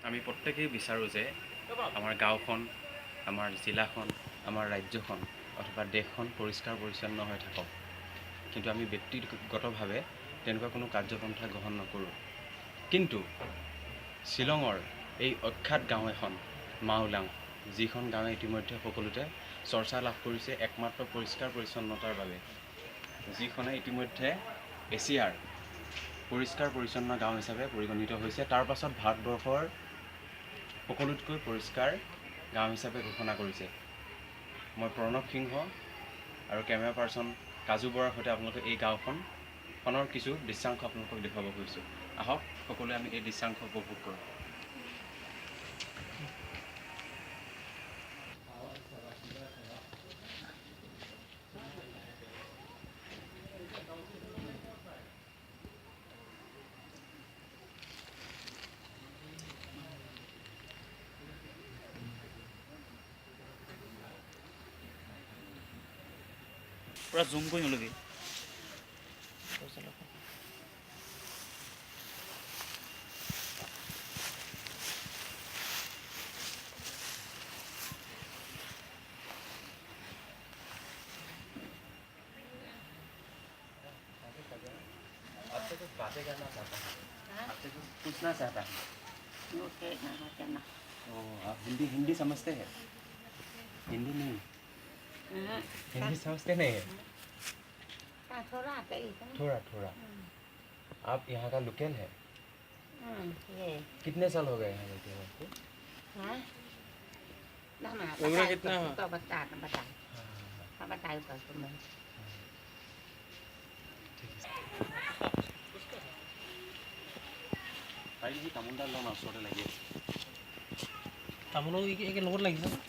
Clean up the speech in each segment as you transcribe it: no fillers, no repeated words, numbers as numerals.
আমি প্ৰত্যেকেই বিচাৰোঁ যে আমাৰ গাঁওখন, আমাৰ জিলাখন, আমাৰ ৰাজ্যখন অথবা দেশখন পৰিষ্কাৰ পৰিচ্ছন্ন হৈ থাকক। কিন্তু আমি ব্যক্তিগতভাৱে তেনেকুৱা কোনো কাৰ্যপন্থা গ্ৰহণ নকৰোঁ। কিন্তু শ্বিলঙৰ এই অখ্যাত গাঁও এখন মাউলাং, যিখন গাঁৱে ইতিমধ্যে সকলোতে চৰ্চা লাভ কৰিছে একমাত্ৰ পৰিষ্কাৰ পৰিচ্ছন্নতাৰ বাবে, যিখনে ইতিমধ্যে এছিয়াৰ পৰিষ্কাৰ পৰিচ্ছন্ন গাঁও হিচাপে পৰিগণিত হৈছে। তাৰ পাছত ভাৰতবৰ্ষৰ সকলোতকৈ পৰিষ্কাৰ গাঁও হিচাপে ঘোষণা কৰিছে। মই প্ৰণৱ সিংহ আৰু কেমেৰা পাৰ্চন কাজু বৰাৰ সৈতে আপোনালোকে এই গাঁওখনৰ কিছু দৃশ্যাংশ আপোনালোকক দেখুৱাব খুজিছোঁ। আহক সকলোৱে আমি এই দৃশ্যাংশ উপভোগ কৰোঁ। पूरा जूम को नलबी आपसे कुछ बातें करना चाहता हूँ, आपसे कुछ पूछना चाहता हूँ। आप हिंदी समझते हैं? हिंदी नहीं, हिंदी समझते नहीं है? थोड़ा थोड़ा। आप यहाँ का लोकल है? कितने साल हो गए यहाँ रहते हो आपको? उम्र कितना है? जी तामुलदार लोन आसोटे लगे तामुलो एक লগত লাগিছে না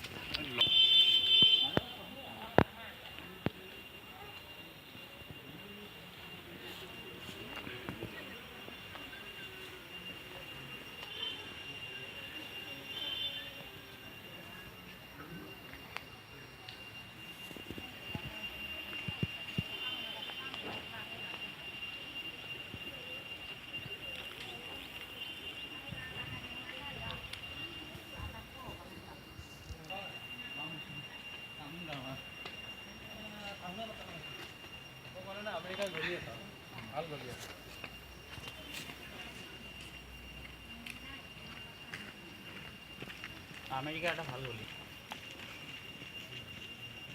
আমেৰিকা এটা ভাল গলি